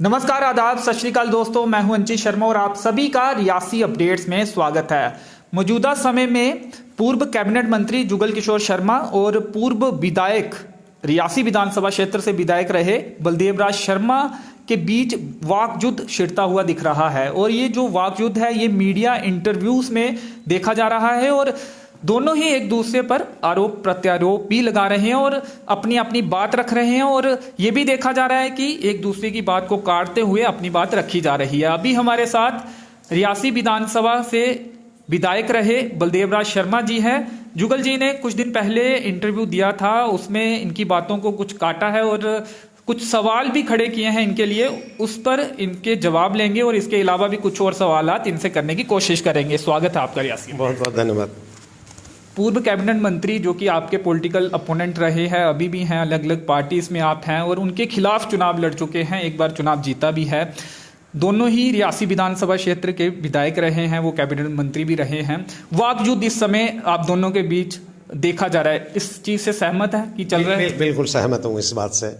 नमस्कार, आदाब, सत श्री अकाल दोस्तों। मैं हूं अंचित शर्मा और आप सभी का रियासी अपडेट्स में स्वागत है। मौजूदा समय में पूर्व कैबिनेट मंत्री जुगल किशोर शर्मा और पूर्व विधायक रियासी विधानसभा क्षेत्र से विधायक रहे बलदेव राज शर्मा के बीच वाकयुद्ध छिड़ता हुआ दिख रहा है। और ये जो वाकयुद्ध है ये मीडिया इंटरव्यूज में देखा जा रहा है और दोनों ही एक दूसरे पर आरोप प्रत्यारोप भी लगा रहे हैं और अपनी अपनी बात रख रहे हैं। और ये भी देखा जा रहा है कि एक दूसरे की बात को काटते हुए अपनी बात रखी जा रही है। अभी हमारे साथ रियासी विधानसभा से विधायक रहे बलदेव राज शर्मा जी हैं। जुगल जी ने कुछ दिन पहले इंटरव्यू दिया था, उसमें इनकी बातों को कुछ काटा है और कुछ सवाल भी खड़े किए हैं इनके लिए, उस पर इनके जवाब लेंगे और इसके अलावा भी कुछ और सवालात इनसे करने की कोशिश करेंगे। स्वागत है आपका रियासी। बहुत बहुत धन्यवाद। पूर्व कैबिनेट मंत्री जो कि आपके पॉलिटिकल अपोनेंट रहे हैं, अभी भी हैं, अलग अलग पार्टीज में आप हैं और उनके खिलाफ चुनाव लड़ चुके हैं, एक बार चुनाव जीता भी है। दोनों ही रियासी विधानसभा क्षेत्र के विधायक रहे हैं, वो कैबिनेट मंत्री भी रहे हैं। वाकयुद्ध इस समय आप दोनों के बीच देखा जा रहा है, इस चीज से सहमत है कि चल रहा है? बिल्कुल सहमत हूँ इस बात से।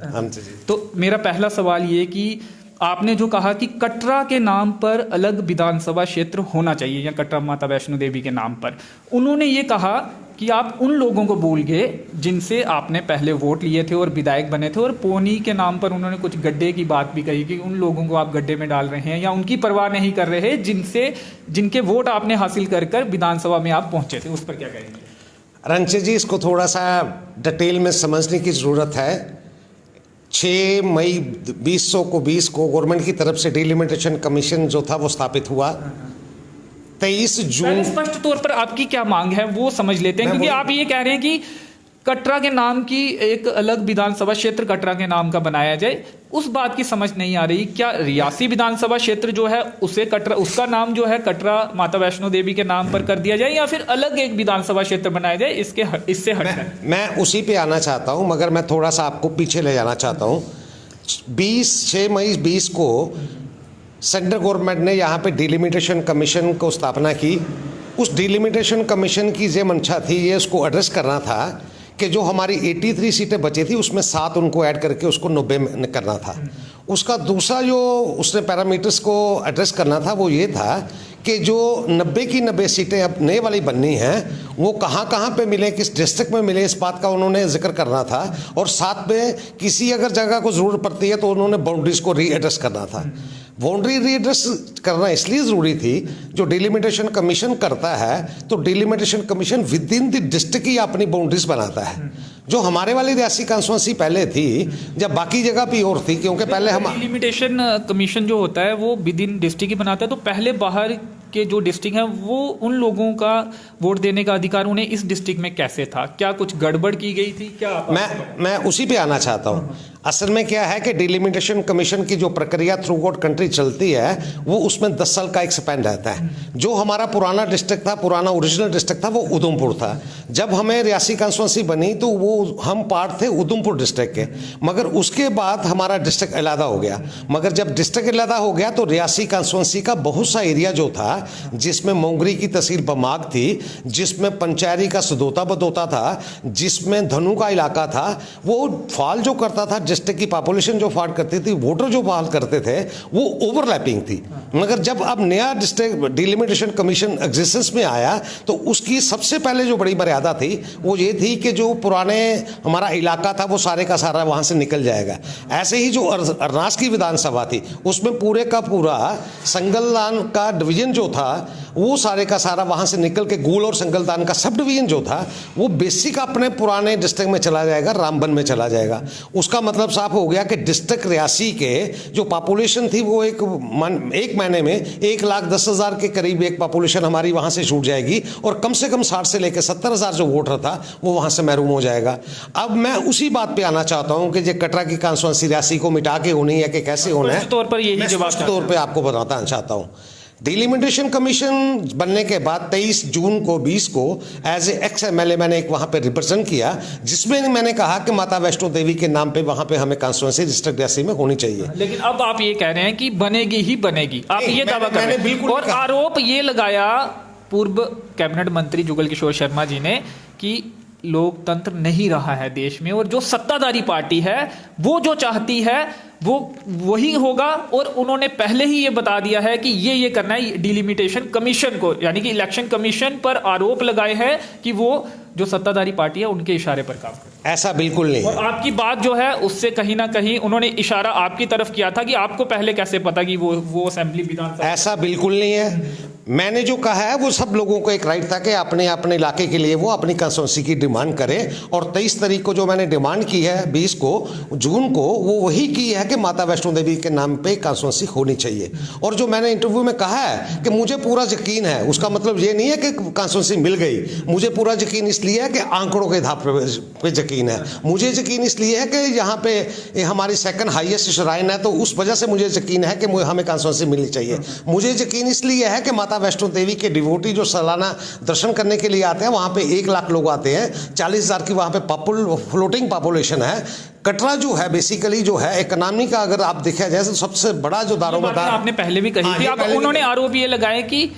तो मेरा पहला सवाल ये कि आपने जो कहा कि कटरा के नाम पर अलग विधानसभा क्षेत्र होना चाहिए या कटरा माता वैष्णो देवी के नाम पर, उन्होंने ये कहा कि आप उन लोगों को भूल गए जिनसे आपने पहले वोट लिए थे और विधायक बने थे। और पोनी के नाम पर उन्होंने कुछ गड्ढे की बात भी कही कि उन लोगों को आप गड्ढे में डाल रहे हैं या उनकी परवाह नहीं कर रहे जिनके वोट आपने हासिल कर विधानसभा में आप पहुंचे थे। उस पर क्या कहेंगे? रंचित जी, इसको थोड़ा सा डिटेल में समझने की ज़रूरत है। 6 मई 2020 को गवर्नमेंट की तरफ से डिलिमिटेशन कमीशन जो था वो स्थापित हुआ। 23 जून स्पष्ट तौर पर आपकी क्या मांग है वो समझ लेते हैं, क्योंकि आप ये कह रहे हैं कि कटरा के नाम की एक अलग विधानसभा क्षेत्र कटरा के नाम का बनाया जाए, उस बात की समझ नहीं आ रही। क्या रियासी विधानसभा क्षेत्र जो है उसे कटरा, उसका नाम जो है कटरा माता वैष्णो देवी के नाम पर कर दिया जाए या फिर अलग एक विधानसभा क्षेत्र बनाया जाए? इससे हट मैं उसी पे आना चाहता हूं, मगर मैं थोड़ा सा आपको पीछे ले जाना चाहता हूं। 6 मई 20 को सेंट्रल गवर्नमेंट ने यहाँ पे डिलिमिटेशन कमीशन को स्थापना की। उस डिलिमिटेशन कमीशन की ये मंशा थी, ये उसको एड्रेस करना था कि जो हमारी 83 सीटें बची थी उसमें 7 उनको ऐड करके उसको 90 में करना था। उसका दूसरा जो उसने पैरामीटर्स को एड्रेस करना था वो ये था कि जो 90 की 90 सीटें अब नए वाली बननी हैं वो कहाँ कहाँ पे मिले, किस डिस्ट्रिक्ट में मिले, इस बात का उन्होंने जिक्र करना था। और साथ में किसी अगर जगह को ज़रूरत पड़ती है तो उन्होंने बाउंड्रीज को रीएड्रेस करना था। बाउंड्री रीएड्रेस करना इसलिए ज़रूरी थी, जो डिलिमिटेशन कमीशन करता है तो delimitation commission within the district ही अपनी बाउंड्रीज बनाता है। जो हमारे वाली रियासी कॉन्स्टिट्यूंसी पहले थी, जब बाकी जगह भी और थी, क्योंकि पहले हम डिलिमिटेशन कमीशन जो होता है वो विद इन डिस्ट्रिक्ट ही बनाता है, तो पहले बाहर के जो डिस्ट्रिक्ट हैं वो उन लोगों का वोट देने का अधिकार उन्हें इस डिस्ट्रिक्ट में कैसे था? क्या कुछ गड़बड़ की गई थी क्या? मैं उसी पे आना चाहता हूँ। असल में क्या है कि डिलिमिटेशन कमीशन की जो प्रक्रिया थ्रू आउट कंट्री चलती है वो उसमें 10 साल का एक स्पैन रहता है। जो हमारा पुराना डिस्ट्रिक्ट था, पुराना ओरिजिनल डिस्ट्रिक्ट था, वो उधमपुर था। जब हमें रियासी कॉन्स्टिट्यूंसी बनी तो वो हम पार्ट थे उधमपुर डिस्ट्रिक्ट के, मगर उसके बाद हमारा डिस्ट्रिक्ट अलहदा हो गया। मगर जब डिस्ट्रिक्ट अलहदा हो गया तो रियासी कॉन्स्टिट्यूंसी का बहुत सा एरिया जो था, जिसमें मोंगरी की तहसील बमाग थी, जिसमें पंचायरी का सदोता बदोता था, जिसमें धनु का इलाका था, वो फॉल जो करता था, डिस्ट्रिक्ट की पॉपुलेशन जो फॉल करती थी, वोटर जो फॉल करते थे, वो ओवरलैपिंग थी। मगर जब अब नया डिस्ट्रिक्ट डिलिमिटेशन कमीशन एग्जिस्टेंस में आया तो उसकी सबसे पहले जो बड़ी मर्यादा थी वो ये थी कि जो पुराने हमारा इलाका था वो सारे का सारा वहाँ से निकल जाएगा। ऐसे ही जो अरनास की विधानसभा थी उसमें पूरे का पूरा संगलदान का डिवीजन जो था वो सारे का सारा वहाँ से निकल के गूल और संगलदान का सब डिवीजन जो था वो बेसिक अपने पुराने डिस्ट्रिक्ट में चला जाएगा, रामबन में चला जाएगा। उसका मतलब साफ हो गया कि डिस्ट्रिक्ट रियासी के जो पॉपुलेशन थी वो एक महीने में 1,10,000 के करीब एक पॉपुलेशन हमारी वहाँ से छूट जाएगी और कम से कम 60 से लेकर 70,000 जो वोटर था वो वहाँ से महरूम हो जाएगा। अब मैं उसी बात पे आना चाहता हूँ कि जो कटरा की कॉन्स्टिट्यूंसी रियासी को मिटा के होनी है कि कैसे होना है, तौर पर यही जवाब तौर पर आपको बताना चाहता हूँ। डिलिमिटेशन कमीशन बनने के बाद 23 जून को 20 को एज ए एक्स एमएलए मैंने एक वहाँ पे रिप्रेजेंट किया, जिसमें मैंने कहा कि माता वैष्णो देवी के नाम पे वहाँ पे हमें कॉन्स्टिट्यूंसी डिस्ट्रिक्ट रियासी में होनी चाहिए। लेकिन अब आप ये कह रहे हैं कि बनेगी ही बनेगी, आप ये दावा कर रहे हैं और आरोप ये लगाया पूर्व कैबिनेट मंत्री जुगल किशोर शर्मा जी ने कि लोकतंत्र नहीं रहा है देश में और जो सत्ताधारी पार्टी है वो जो चाहती है वो वही होगा, और उन्होंने पहले ही ये बता दिया है कि ये करना है डिलिमिटेशन कमीशन को, यानी कि इलेक्शन कमीशन पर आरोप लगाए हैं कि वो जो सत्ताधारी पार्टी है उनके इशारे पर काम करे। ऐसा बिल्कुल नहीं और है। आपकी बात जो है उससे कहीं ना कहीं उन्होंने इशारा आपकी तरफ किया था कि आपको पहले कैसे पता कि वो असेंबली विधानसभा। ऐसा बिल्कुल नहीं है। मैंने जो कहा है वो सब लोगों को एक राइट था कि अपने अपने इलाके के लिए वो अपनी कंस्टिट्यूंसी की डिमांड करे, और 23 तारीख को जो मैंने डिमांड की है 20 को जून को, वो वही की है कि माता वैष्णो देवी के नाम पे कंस्टिट्यूंसी होनी चाहिए। और जो मैंने इंटरव्यू में कहा है कि मुझे पूरा यकीन है, उसका मतलब ये नहीं है कि कंस्टिट्यूंसी मिल गई। मुझे पूरा यकीन इसलिए है कि आंकड़ों के आधार पे यकीन है। मुझे यकीन इसलिए है कि यहाँ पे हमारी सेकंड हाईएस्ट श्राइन है, तो उस वजह से मुझे यकीन है कि हमें कंस्टिट्यूंसी मिलनी चाहिए। मुझे यकीन इसलिए है कि माता वैष्णो देवी के डिवोटी जो सालाना दर्शन करने के लिए आते हैं, वहां पे 1 लाख लोग आते हैं, 40,000 की वहां पे फ्लोटिंग पॉपुलेशन है। कटरा जो है बेसिकली जो है इकोनॉमी का अगर आप देखा जाए तो सबसे बड़ा जो दारोमदार, आपने पहले भी कही थी। आप उन्होंने आरोप ये लगाए कि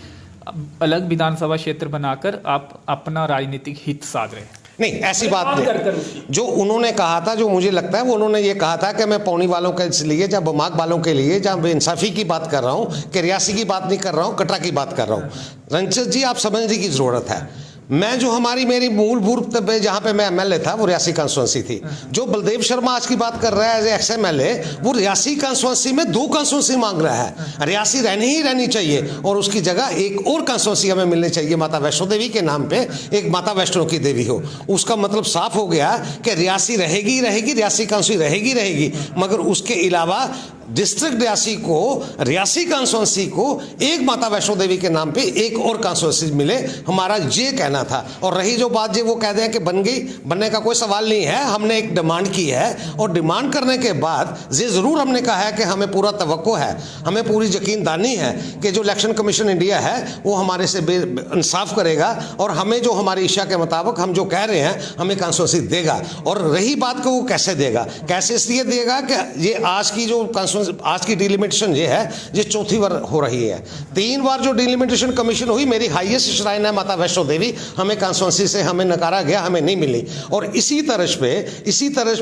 अलग विधानसभा क्षेत्र बनाकर आप अपना राजनीतिक हित साध रहे हैं। नहीं, ऐसी बात नहीं। जो उन्होंने कहा था, जो मुझे लगता है वो उन्होंने ये कहा था कि मैं पौनी वालों के लिए या बमाग वालों के लिए या बेइंसाफी की बात कर रहा हूँ, कि रियासी की बात नहीं कर रहा हूँ, कटरा की बात कर रहा हूँ। रंजन जी, आप समझने की जरूरत है। मैं जो मेरी मूलभूत जहां पे मैं एमएलए था वो रियासी कंस्टिट्यूंसी थी। जो बलदेव शर्मा आज की बात कर रहा है एज एक्स एमएलए, वो रियासी कंस्टिट्यूंसी में 2 कंस्टिट्यूंसी मांग रहा है। रियासी रहनी ही रहनी चाहिए, और उसकी जगह एक और कंस्टिट्यूंसी हमें मिलनी चाहिए माता वैष्णो देवी के नाम पे, एक माता वैष्णो की देवी हो। उसका मतलब साफ हो गया कि रियासी रहेगी रहेगी, रियासी कंस्टिट्यूंसी रहेगी रहेगी, मगर उसके अलावा डिस्ट्रिक्ट रियासी को, रियासी कंस्टिट्यूंसी को एक माता वैष्णो देवी के नाम पे एक और कंस्टिट्यूंसी मिले, हमारा ये कहना था। और रही जो बात वो कह दें कि बन गई, बनने का कोई सवाल नहीं है। हमने एक डिमांड की है, और डिमांड करने के बाद ये जरूर हमने कहा है कि हमें पूरा तवक्को है, हमें पूरी यकीनदानी है कि जो इलेक्शन कमीशन इंडिया है वो हमारे से इंसाफ करेगा, और हमें जो हमारी इच्छा के मुताबिक हम जो कह रहे हैं हमें कंस्टिट्यूंसी देगा। और रही बात को वो कैसे देगा, कैसे इसलिए देगा कि ये आज की जो आज की डिलिमिटेशन ये है, ये 4थी बार हो रही है। 3 बार जो डिलिमिटेशन कमीशन हुई, मेरी हाईएस्ट श्राइन है माता वैष्णो देवी, हमें कंस्टिट्यूंसी से हमें नकारा गया, हमें नहीं मिली। और इसी तरह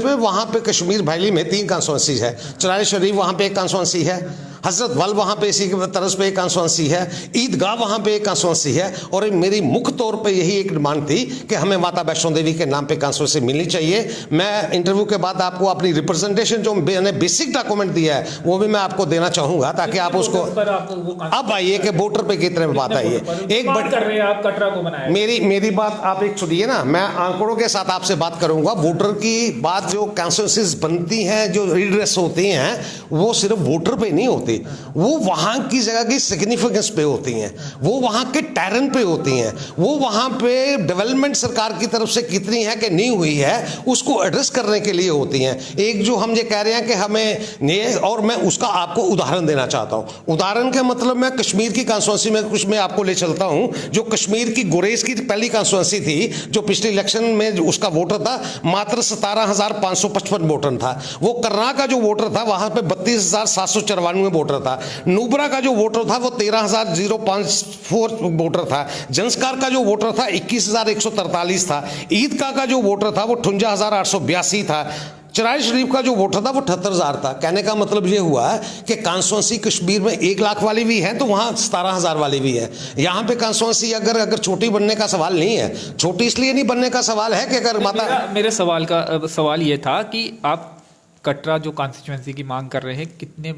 पे वहां पे कश्मीर वैली में 3 कंस्टिट्यूंसी है। चराई शरीफ वहां पे एक कंस्टिट्यूंसी है, हजरत बल वहां पे इसी तरह पे एक कंस्टिट्यूंसी है, ईदगाह वहां पे एक कंस्टिट्यूंसी है। और मेरी मुख्य तौर पे यही एक डिमांड थी कि हमें माता वैष्णो देवी के नाम पे कंस्टिट्यूंसी मिलनी चाहिए। मैं इंटरव्यू के बाद आपको अपनी रिप्रेजेंटेशन जो मैंने बेसिक डॉक्यूमेंट दिया है वो भी मैं आपको देना चाहूंगा, ताकि आप उसको अब आइए कि वोटर पे कितने में बात आई है। एक बात कर रहे हैं आप, कटरा को बनाया, मेरी बात आप एक सुनिए ना, मैं आंकड़ों के साथ आपसे बात करूंगा। वोटर की बात, जो कंस्टिट्यूंसीज बनती हैं, जो रिड्रेस होती हैं, वो सिर्फ वोटर पे नहीं होती, वो वहां की जगह की सिग्निफिकेंस पे होती हैं, वो वहां के टैरन पे होती हैं, वो वहां पे डेवलपमेंट सरकार की तरफ से कितनी है कि नहीं हुई है उसको एड्रेस करने के लिए होती हैं। एक जो हम ये कह रहे हैं कि हमें ये, और मैं उसका आपको उदाहरण देना चाहता हूं। उदाहरण के मतलब मैं कश्मीर की कंस्टिट्यूंसी में कुछ मैं आपको ले चलता हूं। जो कश्मीर की गुरेज की पहली कंस्टिट्यूंसी थी, जो पिछले इलेक्शन में उसका वोटर था मात्र 17,555 वोटर था। वो कर्नाटक का जो वोटर था वहां पे 32,794 वोटर था। नुब्रा का जो वोटर था वो 13,054 वोटर था। जंस्कार का जो वोटर था 21,143 था। ईदगाह का जो वोटर था वो 58,882 था। चराई शरीफ का जो वोटर था वो 78,000 था। कहने का मतलब ये हुआ कि कंस्टिट्यूंसी कश्मीर में 1 लाख वाली भी है तो वहाँ 17,000 वाली भी है। यहाँ पे कंस्टिट्यूंसी अगर छोटी बनने का सवाल नहीं है, छोटी इसलिए नहीं बनने का सवाल है कि अगर मेरे सवाल ये था कि आप कटरा जो कॉन्स्टिट्यूंसी की मांग कर रहे हैं, कितने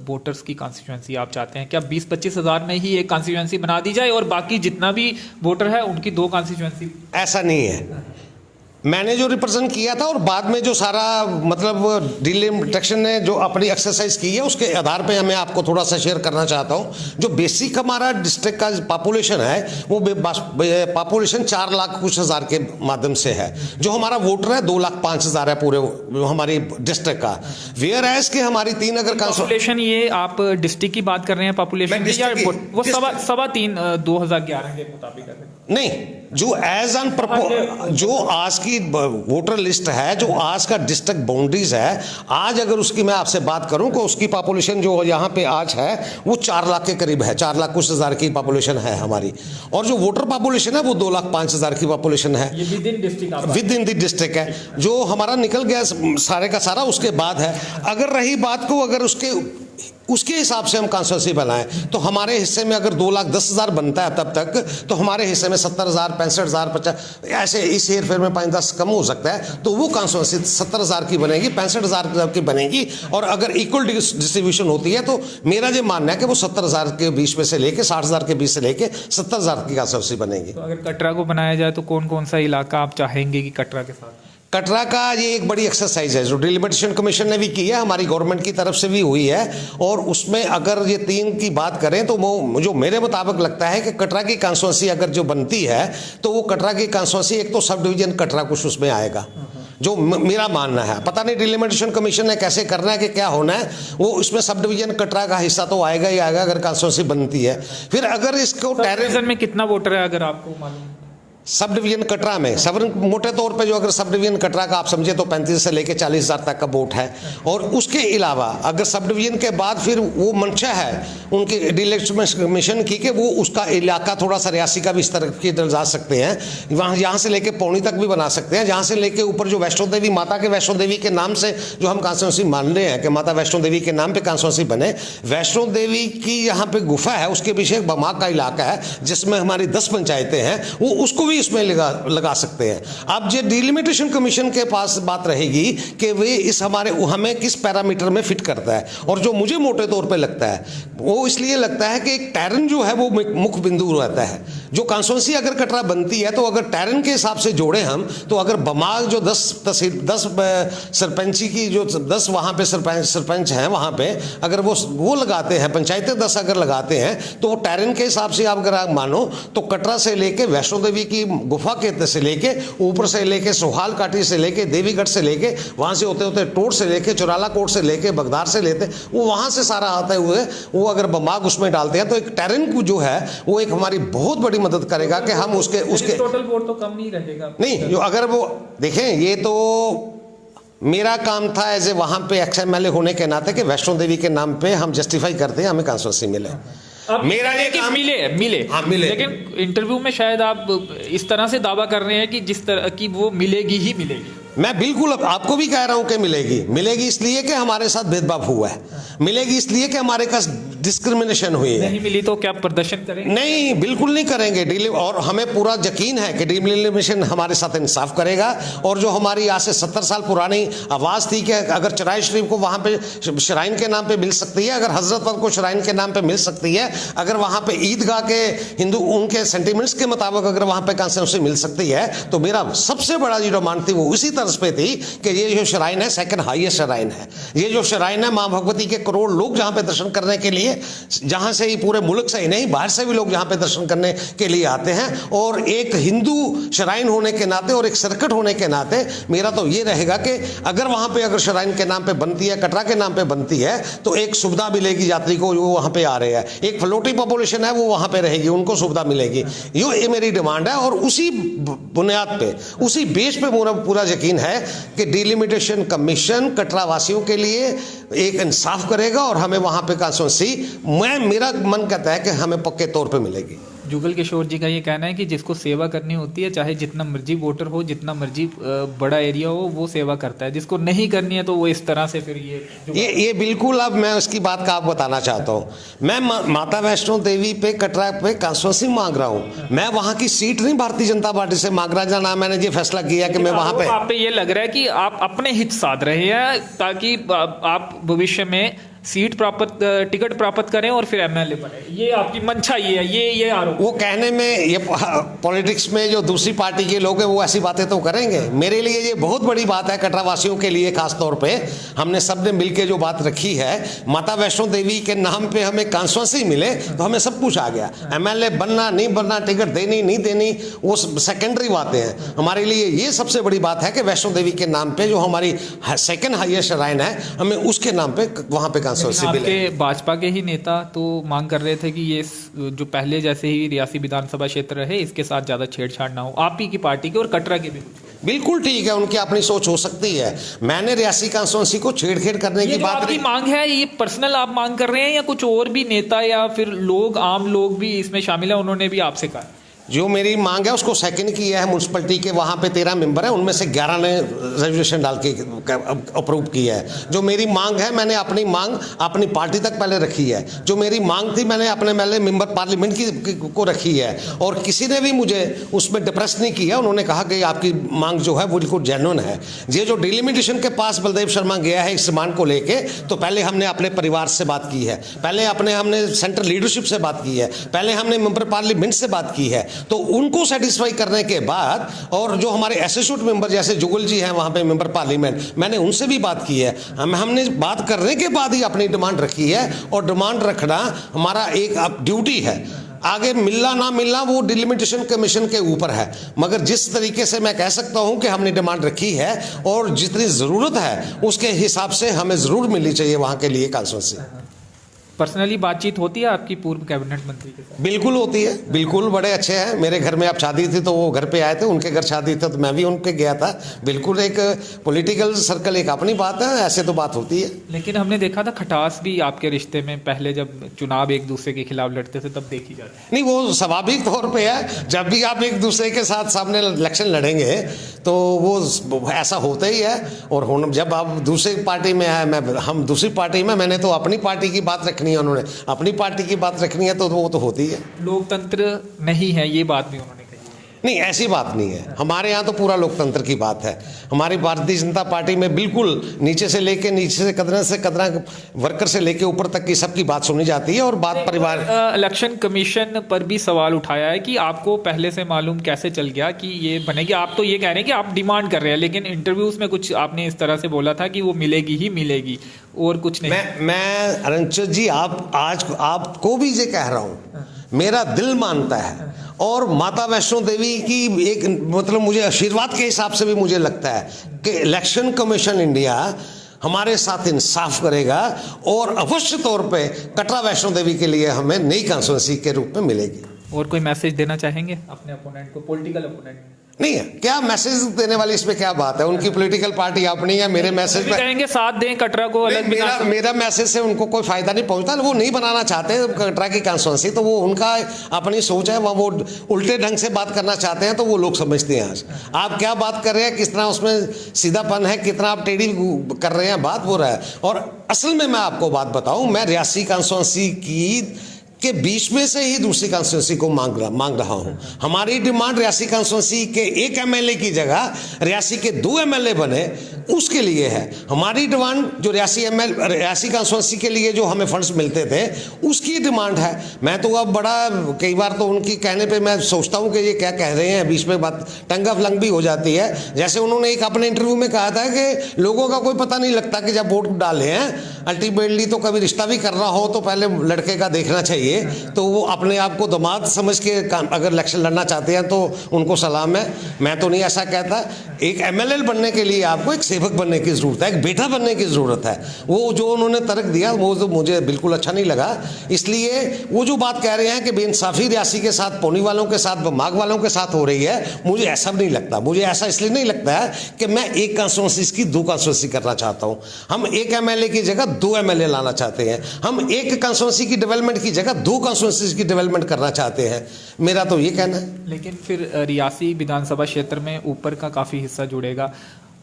वोटर्स की कॉन्स्टिट्यूंसी आप चाहते हैं? क्या 20-25 हज़ार में ही एक कॉन्स्टिट्यूंसी बना दी जाए और बाकी जितना भी वोटर है उनकी 2 कॉन्स्टिट्यूंसी? ऐसा नहीं है। मैंने जो रिप्रेजेंट किया था और बाद में जो सारा मतलब डिलिमिटेशन ने जो अपनी एक्सरसाइज की है उसके आधार पे मैं आपको थोड़ा सा शेयर करना चाहता हूं। जो बेसिक हमारा डिस्ट्रिक्ट का पॉपुलेशन है वो पॉपुलेशन 4 लाख कुछ हज़ार के माध्यम से है। जो हमारा वोटर है 2,05,000 है पूरे हमारी डिस्ट्रिक्ट का। वेयर एज के हमारी 3 अगर पॉपुलेशन, ये आप डिस्ट्रिक्ट की बात कर रहे हैं पॉपुलेशन, वो 3.25 2011 के मुताबिक? नहीं, जो एज ऑन जो आज की वोटर लिस्ट है, जो आज का डिस्ट्रिक्ट बाउंड्रीज है, आज अगर उसकी मैं आपसे बात करूं कि उसकी पॉपुलेशन जो यहाँ पे आज है वो 4 लाख के करीब है, 4 लाख कुछ हज़ार की पॉपुलेशन है हमारी, और जो वोटर पॉपुलेशन है वो 2,05,000 की पॉपुलेशन है। ये विद इन द डिस्ट्रिक्ट है, जो हमारा निकल गया सारे का सारा उसके बाद है। अगर रही बात को, अगर उसके हिसाब से हम कॉन्स्टिट्यूंसी बनाएं तो हमारे हिस्से में अगर 2,10,000 बनता है तब तक, तो हमारे हिस्से में 70,000, 65,000, 50 ऐसे इस हेर फेर में 5-10 कम हो सकता है, तो वो कॉन्स्टिट्यूंसी 70,000 की बनेगी, 65,000 की बनेगी। और अगर इक्वल डिस्ट्रीब्यूशन होती है तो मेरा ये मानना है कि वो 70,000 के बीच में से लेके 60,000 के बीच से लेके 70,000 की कॉन्स्टिट्यूंसी बनेगी। तो अगर कटरा को बनाया जाए तो कौन कौन सा इलाका आप चाहेंगे कि कटरा के साथ? कटरा का ये एक बड़ी एक्सरसाइज है जो डिलिमिटेशन कमीशन ने भी की है, हमारी गवर्नमेंट की तरफ से भी हुई है, और उसमें अगर ये 3 की बात करें तो वो जो मेरे मुताबिक लगता है कि कटरा की कॉन्स्टिट्यूंसी अगर जो बनती है तो वो कटरा की कॉन्स्टिट्यूंसी एक तो सब डिवीजन कटरा कुछ उसमें आएगा, जो मेरा मानना है। पता नहीं डिलिमिटेशन कमीशन ने कैसे करना है कि क्या होना है, वो उसमें सब डिवीजन कटरा का हिस्सा तो आएगा ही आएगा अगर कॉन्स्टिट्यूंसी बनती है। फिर अगर इसको टेररिज्म में कितना वोटर है अगर आपको मालूम? सब डिवीजन कटरा में मोटे तौर पे जो अगर सब डिवीजन कटरा का आप समझे तो 35 से लेके 40,000 तक का वोट है। और उसके अलावा अगर सब डिवीजन के बाद फिर वो मंशा है उनकी डिलिमिटेशन कमीशन की कि वो उसका इलाका थोड़ा सा रियासी का भी इस तरह की जा सकते हैं, वहाँ यहाँ से लेके पौनी तक भी बना सकते हैं, जहाँ से लेके ऊपर जो वैष्णो देवी माता के वैष्णो देवी के नाम से जो हम कॉन्स्टिट्यूंसी मान रहे हैं कि माता वैष्णो देवी के नाम पे कॉन्स्टिट्यूंसी बने, वैष्णो देवी की यहाँ पे गुफा है, उसके पीछे एक बमाक का इलाका है जिसमें हमारी 10 पंचायतें हैं, वो उसको इसमें लगा सकते हैं। अब जो डिलिमिटेशन कमीशन के पास बात रहेगी कि वे हमें किस पैरामीटर में फिट करता है, और जो मुझे मोटे तौर पे लगता है वो इसलिए लगता है कि एक टैरन जो है वो मुख्य बिंदु रहता है। जो कॉन्स्टिट्यूंसी अगर कटरा बनती है तो अगर टैरन के हिसाब से जोड़े हम, तो अगर बमाग जो 10 सरपंची की जो 10 वहां पे सरपंच हैं वहां पे अगर वो लगाते हैं, पंचायतें 10 अगर लगाते हैं, तो वो टैरन के हिसाब से अगर आप मानो तो कटरा से लेके वैष्णो देवी की गुफा के से लेके ऊपर से लेके सोहाल काटी से लेके देवीगढ़ से लेके वहां से होते होते टोट से लेके चुराला कोट से लेके बगदार से लेते वो वहां से सारा आते हुए वो अगर बमाग उसमें डालते हैं तो एक टेरेन को जो है वो एक हमारी बहुत बड़ी मदद करेगा कि हम उसके टोटल वोट तो कम नहीं रहेगा। नहीं, जो अगर वो देखें, ये तो मेरा काम था एज ए वहां पे एक्स-एम-एल-ए होने के नाते कि वैष्णो देवी के नाम पे हम जस्टिफाई करते हैं हमें कॉन्स्टिट्यूंसी मिले। मेरा ये काम मिले हाँ, मिले। लेकिन इंटरव्यू में शायद आप इस तरह से दावा कर रहे हैं कि जिस तरह की वो मिलेगी ही मिलेगी। मैं बिल्कुल आपको भी कह रहा हूं कि मिलेगी इसलिए कि हमारे साथ भेदभाव हुआ है, मिलेगी इसलिए कि हमारे पास डिस्क्रिमिनेशन हुई है। नहीं मिली तो क्या प्रदर्शन करेंगे? नहीं, बिल्कुल नहीं करेंगे। और हमें पूरा यकीन है कि डिलिमिटेशन हमारे साथ इंसाफ करेगा। और जो हमारी आज से 70 साल पुरानी आवाज़ थी कि अगर चराई शरीफ को वहाँ पे शराइन के नाम पे मिल सकती है, अगर हजरतबल को शराइन के नाम पे मिल सकती है, अगर वहाँ पे ईदगाह के हिंदू उनके सेंटिमेंट्स के मुताबिक अगर वहाँ पे कॉन्स्टिट्यूंसी मिल सकती है, तो मेरा सबसे बड़ा जो डिमांड थी वो इसी तर्ज पे थी कि ये जो शराइन है सेकंड हाईएस्ट शराइन है। ये जो शराइन है माँ भगवती के करोड़ लोग जहाँ पे दर्शन करने के लिए, जहाँ से ही पूरे मुल्क से ही नहीं बाहर से भी लोग यहाँ पे दर्शन करने के लिए आते हैं। और एक हिंदू शराइन होने के नाते और एक सर्किट होने के नाते मेरा तो ये रहेगा कि अगर वहाँ पे अगर शराइन के नाम पे बनती है, कटरा के नाम पे बनती है, तो एक सुविधा मिलेगी यात्री को जो वहाँ पे आ रहे हैं। एक फ्लोटिंग पॉपुलेशन है वो वहाँ पे रहेगी, उनको सुविधा मिलेगी। ये मेरी डिमांड है और उसी बुनियाद पे, उसी बेस पे पूरा यकीन है कि डिलिमिटेशन कमीशन कटरा वासियों के लिए एक इंसाफ करेगा और हमें वहाँ पे कॉन्स्टिट्यूंसी मेरा मन कहता है कि हमें पक्के तौर पे मिलेगी। जुगल किशोर जी का ये कहना है कि जिसको सेवा करनी होती है, चाहे जितना मर्जी वोटर हो, जितना मर्जी बड़ा एरिया हो, वो सेवा करता है। जिसको नहीं करनी है तो वो इस तरह से फिर ये बिल्कुल। अब मैं उसकी बात का आपको बताना चाहता हूँ। मैं माता वैष्णो देवी पे कटरा पे कॉन्स्टिट्यूंसी मांग रहा हूँ। मैं वहाँ की सीट नहीं भारतीय जनता पार्टी से मांग रहा, ना मैंने ये फैसला किया कि मैं वहाँ पे। आप पे ये लग रहा है कि आप अपने हित साध रहे हैं ताकि आप भविष्य में सीट प्राप्त, टिकट प्राप्त करें और फिर एमएलए बने। ये आपकी मंशा ये है, ये आरोप। वो कहने में, ये पॉलिटिक्स में जो दूसरी पार्टी के लोग हैं वो ऐसी बातें तो करेंगे। मेरे लिए ये बहुत बड़ी बात है, कटरा वासियों के लिए खास तौर पे। हमने सबने मिलके जो बात रखी है, माता वैष्णो देवी के नाम पे हमें कॉन्स्टिट्यूंसी मिले तो हमें सब कुछ आ गया। एमएलए बनना नहीं बनना, टिकट देनी नहीं देनी, वो सेकेंडरी बातें हैं। हमारे लिए ये सबसे बड़ी बात है कि वैष्णो देवी के नाम पे जो हमारी सेकेंड हाईएस्ट श्राइन है, हमें उसके नाम पे वहाँ पे कॉन्स्टिट्यूंसी बिल है। आपके भाजपा के ही नेता तो मांग कर रहे थे कि ये जो पहले जैसे ही रियासी विधानसभा क्षेत्र रहे इसके साथ ज्यादा छेड़छाड़ ना हो, आप ही की पार्टी के और कटरा के भी। बिल्कुल ठीक है, उनकी अपनी सोच हो सकती है। मैंने रियासी कॉन्स्टिट्यूंसी को छेड़छेड़ करने की बात आपकी मांग है, ये पर्सनल आप मांग कर रहे हैं या कुछ और भी नेता या फिर लोग, आम लोग भी इसमें शामिल है, उन्होंने भी आपसे कहा? जो मेरी मांग है उसको सेकंड किया है म्यूनसिपलिटी के, वहाँ पे 13 मेंबर हैं, उनमें से 11 ने रेजोल्यूशन डाल के अप्रूव किया है। जो मेरी मांग है, मैंने अपनी मांग अपनी पार्टी तक पहले रखी है। जो मेरी मांग थी मैंने अपने पहले मेंबर पार्लियामेंट को रखी है और किसी ने भी मुझे उसमें डिप्रेस नहीं किया। उन्होंने कहा कि आपकी मांग जो है वो बिल्कुल जेन्युइन है। ये जो डिलिमिटेशन के पास बलदेव शर्मा गया है इस डिमांड को लेके, तो पहले हमने अपने परिवार से बात की है, पहले हमने सेंट्रल लीडरशिप से बात की है, पहले हमने मेंबर पार्लियामेंट से बात की है। तो उनको सेटिस्फाई करने के बाद, और जो हमारे एसोसिएट मेंबर जैसे जुगल जी हैं वहां पे मेंबर पार्लियामेंट, मैंने उनसे भी बात की है। हमने बात करने के बाद ही अपनी डिमांड रखी है और डिमांड रखना हमारा एक ड्यूटी है। आगे मिलना ना मिलना वो डिलिमिटेशन कमीशन के ऊपर है, मगर जिस तरीके से मैं कह सकता हूं कि हमने डिमांड रखी है और जितनी ज़रूरत है उसके हिसाब से हमें ज़रूर मिलनी चाहिए वहां के लिए कॉन्स्टिट्यूंसी। पर्सनली बातचीत होती है आपकी पूर्व कैबिनेट मंत्री के साथ? बिल्कुल होती है, बिल्कुल, बड़े अच्छे हैं। मेरे घर में अब शादी थी तो वो घर पे आए थे, उनके घर शादी थी तो मैं भी उनके गया था। बिल्कुल, एक पॉलिटिकल सर्कल एक अपनी बात है, ऐसे तो बात होती है। लेकिन हमने देखा था खटास भी आपके रिश्ते में, पहले जब चुनाव एक दूसरे के खिलाफ लड़ते थे तब देखी जाती है। नहीं, वो स्वाभाविक तौर पे है, जब भी आप एक दूसरे के साथ सामने इलेक्शन लड़ेंगे तो वो ऐसा होता ही है। और जब आप दूसरी पार्टी में आए, हम दूसरी पार्टी में, मैंने तो अपनी पार्टी की बात रखनी है, उन्होंने अपनी पार्टी की बात रखनी है, तो वो तो होती है। लोकतंत्र नहीं है, ये बात भी उन्होंने कही। नहीं, ऐसी बात नहीं है, हमारे यहाँ तो पूरा लोकतंत्र की बात है। हमारी भारतीय जनता पार्टी में बिल्कुल नीचे से कदरा वर्कर से लेके ऊपर तक की सबकी बात सुनी जाती है और बात परिवार। इलेक्शन कमीशन पर भी सवाल उठाया है कि आपको पहले से मालूम कैसे चल गया कि ये बनेगी? आप तो ये कह रहे हैं कि आप डिमांड कर रहे हैं, लेकिन इंटरव्यूज में कुछ आपने इस तरह से बोला था कि वो मिलेगी ही मिलेगी और कुछ नहीं। मैं अरंचत जी, आज आपको भी ये कह रहा हूँ, मेरा दिल मानता है और माता वैष्णो देवी की एक मतलब मुझे आशीर्वाद के हिसाब से भी मुझे लगता है कि इलेक्शन कमीशन इंडिया हमारे साथ इंसाफ करेगा और अवश्य तौर पे कटरा वैष्णो देवी के लिए हमें नई कॉन्स्टिट्यूंसी के रूप में मिलेगी। और कोई मैसेज देना चाहेंगे अपने अपोनेंट को, पॉलिटिकल अपोनेंट? नहीं है, क्या मैसेज देने वाली इसमें क्या बात है? उनकी पॉलिटिकल पार्टी अपनी है, मेरे मैसेज में कहेंगे साथ दें कटरा को अलग। मेरा मैसेज से उनको कोई फायदा नहीं पहुंचता। वो नहीं बनाना चाहते कटरा की कॉन्स्टिट्यूंसी, तो वो उनका अपनी सोच है, वो उल्टे ढंग से बात करना चाहते हैं तो वो लोग समझते हैं। आज आप क्या बात कर रहे हैं, किस तरह उसमें सीधापन है, कितना आप टेढ़ी कर रहे हैं, बात हो रहा है। और असल में मैं आपको बात बताऊं, मैं रियासी कॉन्स्टिट्यूंसी के बीच में से ही दूसरी कॉन्स्टिट्यूंसी को मांग रहा हूं। हमारी डिमांड रियासी कॉन्स्टिट्यूंसी के एक एमएलए की जगह रियासी के 2 एमएलए बने, उसके लिए है हमारी डिमांड। जो रियासी कॉन्स्टिट्यूंसी के लिए जो हमें फंड्स मिलते थे उसकी डिमांड है। मैं तो अब बड़ा कई बार तो उनकी कहने पे मैं सोचता हूं कि ये क्या कह रहे हैं, बीच में बात टंगा फलंग भी हो जाती है। जैसे उन्होंने एक अपने इंटरव्यू में कहा था कि लोगों का कोई पता नहीं लगता कि जब वोट डाले हैं, अल्टीमेटली तो कभी रिश्ता भी करना हो तो पहले लड़के का देखना चाहिए। तो वो अपने आप को दामाद समझ के अगर इलेक्शन लड़ना चाहते हैं तो उनको सलाम है। मैं तो नहीं ऐसा कहता। एक एमएलए बनने के लिए आपको एक सेवक बनने की जरूरत है, एक बेटा बनने की जरूरत है। वो जो उन्होंने तर्क दिया वो तो मुझे बिल्कुल अच्छा नहीं लगा। इसलिए वो जो बात कह रहे हैं कि बेइंसाफी रियासी के साथ, पौनी वालों के साथ, माघ वालों के साथ हो रही है, मुझे ऐसा नहीं लगता। मुझे ऐसा इसलिए नहीं लगता है कि मैं एक कॉन्स्टिट्यूंसी की 2 कॉन्स्टिट्यूंसी करना चाहता हूं। हम एक एमएलए की जगह 2 एमएलए लाना चाहते हैं। हम एक कॉन्स्टिट्यूंसी की डेवलपमेंट की जगह 2 कॉन्स्टिट्यूंसी की डेवलपमेंट करना चाहते हैं। मेरा तो ये कहना है। लेकिन फिर रियासी विधानसभा क्षेत्र में ऊपर का काफ़ी हिस्सा जुड़ेगा।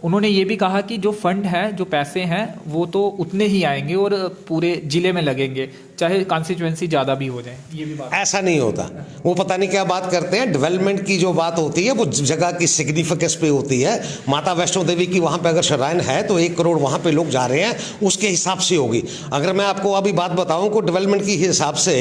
उन्होंने ये भी कहा कि जो फंड है, जो पैसे हैं, वो तो उतने ही आएंगे और पूरे जिले में लगेंगे, चाहे कॉन्स्टिट्यूएंसी ज़्यादा भी हो जाए। ये भी बात ऐसा नहीं होता। वो पता नहीं क्या बात करते हैं। डेवलपमेंट की जो बात होती है वो जगह की सिग्निफिकेंस पे होती है। माता वैष्णो देवी की वहाँ पे अगर श्राइन है तो 1 करोड़ वहाँ पे लोग जा रहे हैं, उसके हिसाब से होगी। अगर मैं आपको अभी बात बताऊँ को डेवलपमेंट के हिसाब से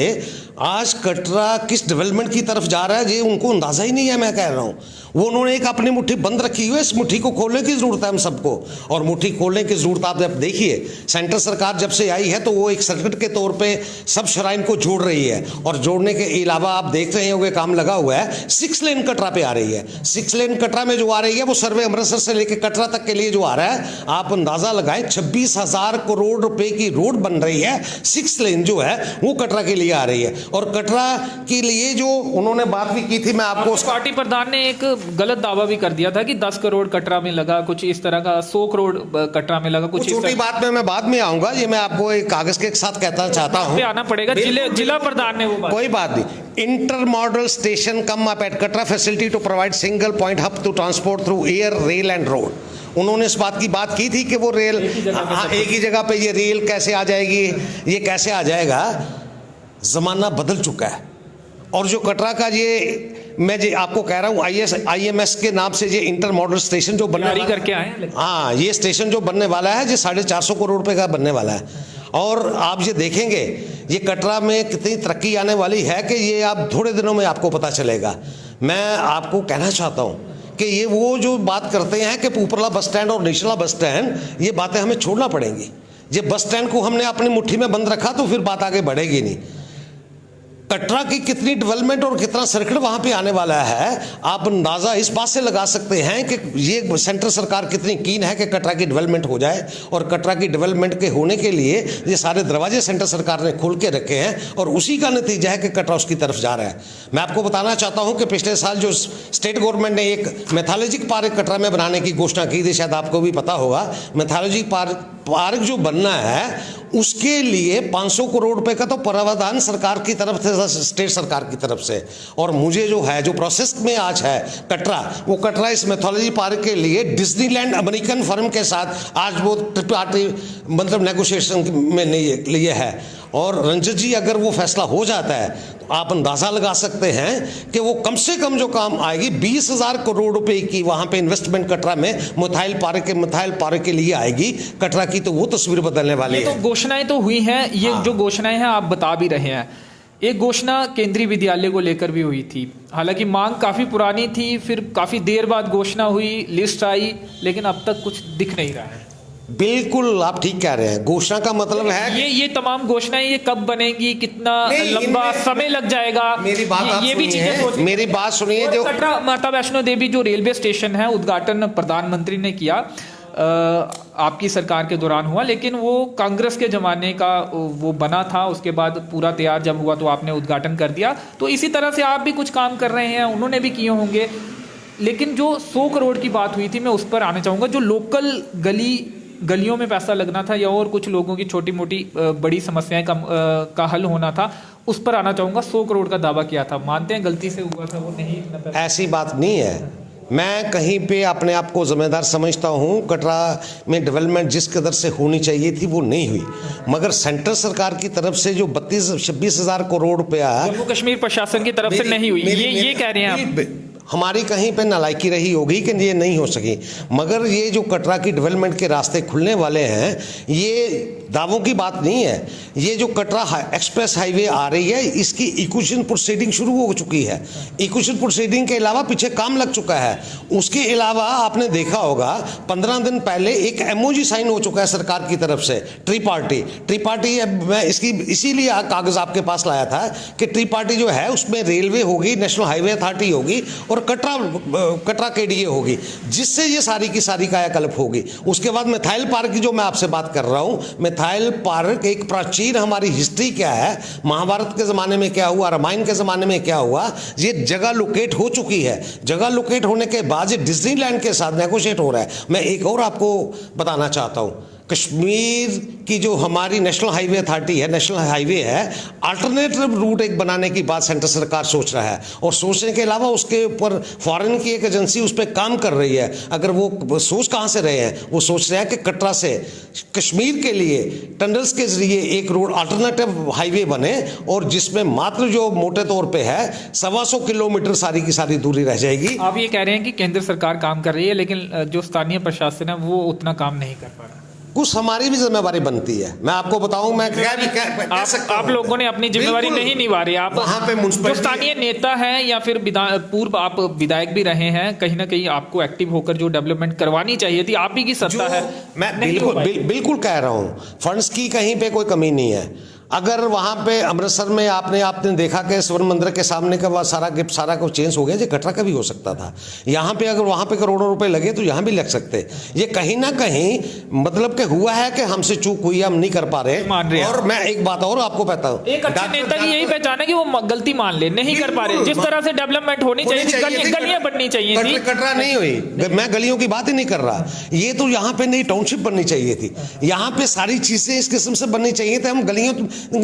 आज कटरा किस डेवलपमेंट की तरफ जा रहा है, ये उनको अंदाजा ही नहीं है। मैं कह रहा हूँ वो उन्होंने एक अपनी मुट्ठी बंद रखी हुई है। इस मुट्ठी को खोलने की जरूरत है हम सबको, और मुट्ठी खोलने की जरूरत आप जब देखिए, सेंट्रल सरकार जब से आई है तो वो एक सर्किट के तौर पे सब शराइन को जोड़ रही है। और जोड़ने के अलावा आप देख रहे होंगे काम लगा हुआ है, 6 लेन कटरा पे आ रही है। 6 लेन कटरा में जो आ रही है वो सर्वे अमृतसर से लेकर कटरा तक के लिए जो आ रहा है, आप अंदाजा लगाएं 26,000 करोड़ रुपए की रोड बन रही है। 6 लेन जो है वो कटरा के लिए आ रही है। और कटरा के लिए जो उन्होंने बात भी की थी, मैं आपको पार्टी प्रधान ने एक गलत दावा भी कर दिया था कि 10 करोड़ कटरा में लगा, कुछ इस तरह का 100 करोड़ कटरा में लगा, कुछ छोटी बात में मैं बाद में आऊंगा। ये मैं आपको एक कागज के साथ कहना चाहता हूं, आना पड़ेगा। जिला प्रधान ने वो बात, कोई बात नहीं। Intermodal station come up at Katra facility to provide single point hub to transport through air, rail and road. उन्होंने इस बात की थी कि वो रेल एक ही जगह पे ये रेल कैसे आ जाएगी, ये कैसे आ जाएगा। जमाना बदल चुका है। और जो कटरा का ये मैं आपको कह रहा हूँ IMS के नाम से ये इंटर मॉडल स्टेशन जो बनने करके आए, हाँ, ये स्टेशन जो बनने वाला है, ये 450 करोड़ रुपए का बनने वाला है। और आप ये देखेंगे ये कटरा में कितनी तरक्की आने वाली है कि ये आप थोड़े दिनों में आपको पता चलेगा। मैं आपको कहना चाहता हूँ कि ये वो जो बात करते हैं कि ऊपरला बस स्टैंड और निचला बस स्टैंड, ये बातें हमें छोड़ना पड़ेंगी। ये बस स्टैंड को हमने अपनी मुट्ठी में बंद रखा तो फिर बात आगे बढ़ेगी नहीं। कटरा की कितनी डेवलपमेंट और कितना सर्किट वहां पे आने वाला है, आप अंदाजा इस बात से लगा सकते हैं कि ये सेंट्रल सरकार कितनी कीन है कि कटरा की डेवलपमेंट हो जाए। और कटरा की डेवलपमेंट के होने के लिए ये सारे दरवाजे सेंट्रल सरकार ने खोल के रखे हैं और उसी का नतीजा है कि कटरा उसकी तरफ जा रहा है। मैं आपको बताना चाहता हूं कि पिछले साल जो स्टेट गवर्नमेंट ने एक मैथोलॉजिक पार्क कटरा में बनाने की घोषणा की थी, शायद आपको भी पता होगा। मैथोलॉजिक पार्क जो बनना है उसके लिए 500 करोड़ रुपए का तो प्रावधान सरकार की तरफ से, स्टेट सरकार की तरफ से। और मुझे जो है जो प्रोसेस में आज है कटरा, वो कटरा इस मैथोलॉजी पार्क के लिए डिज्नीलैंड अमेरिकन फर्म के साथ आज वो पार्टी मतलब नेगोशिएशन में लिए है। और रंजन जी, अगर वो फैसला हो जाता है तो आप अंदाजा लगा सकते हैं कि वो कम से कम जो काम आएगी 20,000 करोड़ रुपए की वहां पे इन्वेस्टमेंट कटरा में मिथाइल पार्क के लिए आएगी। कटरा की तो वो तस्वीर बदलने वाली है। तो घोषणाएं तो हुई हैं, ये जो घोषणाएं हैं आप बता भी रहे हैं। एक घोषणा केंद्रीय विद्यालय को लेकर भी हुई थी, हालांकि मांग काफी पुरानी थी, फिर काफी देर बाद घोषणा हुई, लिस्ट आई, लेकिन अब तक कुछ दिख नहीं रहा है। बिल्कुल आप ठीक कह रहे हैं। घोषणा का मतलब है ये तमाम घोषणाएं ये कब बनेगी, कितना लंबा समय लग जाएगा, मेरी बात ये भी चीजें मेरी बात सुनिए। जो कटरा माता वैष्णो देवी जो रेलवे स्टेशन है, उद्घाटन प्रधानमंत्री ने किया, आपकी सरकार के दौरान हुआ, लेकिन वो कांग्रेस के जमाने का वो बना था। उसके बाद पूरा तैयार जब हुआ तो आपने उद्घाटन कर दिया। तो इसी तरह से आप भी कुछ काम कर रहे हैं, उन्होंने भी किए होंगे। लेकिन जो 100 करोड़ की बात हुई थी, मैं उस पर आना चाहूँगा। जो लोकल गलियों में पैसा लगना था या और कुछ लोगों की छोटी मोटी बड़ी समस्याएं का हल होना था, उस पर आना चाहूँगा। 100 करोड़ का दावा किया था, मानते हैं गलती से हुआ था, वो नहीं इतना पैसा। ऐसी बात नहीं है। मैं कहीं पे अपने आप को जिम्मेदार समझता हूं। कटरा में डेवलपमेंट जिस कदर से होनी चाहिए थी वो नहीं हुई, मगर सेंट्रल सरकार की तरफ से जो 26,000 करोड़ रुपया जम्मू कश्मीर प्रशासन की तरफ से नहीं हुई, ये कह रहे हैं आप। हमारी कहीं पे नालायकी रही होगी कि ये नहीं हो सकी। मगर ये जो कटरा की डेवलपमेंट के रास्ते खुलने वाले हैं, ये दावों की बात नहीं है। ये जो कटरा एक्सप्रेस हाईवे आ रही है, इसकी इक्वेशन प्रोसीडिंग शुरू हो चुकी है। इक्वेशन प्रोसीडिंग के अलावा पीछे काम लग चुका है। उसके अलावा आपने देखा होगा 15 दिन पहले एक MOU साइन हो चुका है सरकार की तरफ से, ट्रिपार्टी। मैं इसीलिए कागज आपके पास लाया था कि ट्रिपार्टी जो है उसमें रेलवे होगी, नेशनल हाईवे अथॉरिटी होगी और कटरा KDA होगी, जिससे ये सारी की सारी कायाकल्प होगी। उसके बाद मिथाइल पार्क की जो मैं आपसे बात कर रहा हूं, मिथाइल पार्क एक प्राचीन हमारी हिस्ट्री क्या है, महाभारत के ज़माने में क्या हुआ, रामायण के ज़माने में क्या हुआ, ये जगह लोकेट हो चुकी है। जगह लोकेट होने के बाद ये डिज्नीलैंड के साथ नेगोशिएट हो रहा है। मैं एक और आपको बताना चाहता हूँ, कश्मीर की जो हमारी नेशनल हाईवे अथॉरिटी है, नेशनल हाईवे है, अल्टरनेटिव रूट एक बनाने की बात सेंट्रल सरकार सोच रहा है। और सोचने के अलावा उसके ऊपर फॉरेन की एक एजेंसी उस पर काम कर रही है। अगर वो सोच कहाँ से रहे हैं, वो सोच रहे हैं कि कटरा से कश्मीर के लिए टनल्स के जरिए एक रोड अल्टरनेटिव हाईवे बने, और जिसमें मात्र जो मोटे तौर पे है 125 किलोमीटर सारी की सारी दूरी रह जाएगी। आप ये कह रहे हैं कि केंद्र सरकार काम कर रही है, लेकिन जो स्थानीय प्रशासन है वो उतना काम नहीं कर पा रहा। कुछ हमारी भी जिम्मेवारी बनती है। मैं आपको बताऊं, मैं आप लोगों ने अपनी जिम्मेवारी नहीं निभा रही। आप वहां पे जो स्थानीय नेता हैं या फिर पूर्व आप विधायक भी रहे हैं, कहीं ना कहीं आपको एक्टिव होकर जो डेवलपमेंट करवानी चाहिए थी, आप ही की सत्ता है। मैं बिल्कुल कह रहा हूं, फंड्स की कहीं पे कोई कमी नहीं है। अगर वहाँ पे अमृतसर में आपने देखा कि स्वर्ण मंदिर के सामने का वह सारा गिफ्ट सारा कुछ चेंज हो गया, जो कटरा का भी हो सकता था। यहाँ पे अगर वहाँ पे करोड़ों रुपए लगे तो यहाँ भी लग सकते। ये कहीं ना कहीं मतलब कि हुआ है कि हमसे चूक हुई, हम नहीं कर पा रहे। मान रहे हैं। और मैं एक बात और आपको कहता हूँ, एक अच्छे नेता की यही पहचान है कि वो गलती मान ले, नहीं कर पा रहे। जिस तरह से डेवलपमेंट होनी चाहिए थी, गलियां बननी चाहिए थी, कटरा नहीं हुई। मैं गलियों की बात ही नहीं कर रहा, ये तो यहाँ पे नई टाउनशिप बननी चाहिए थी। यहाँ पे सारी चीजें इस किस्म से बननी चाहिए थी। हम गलियों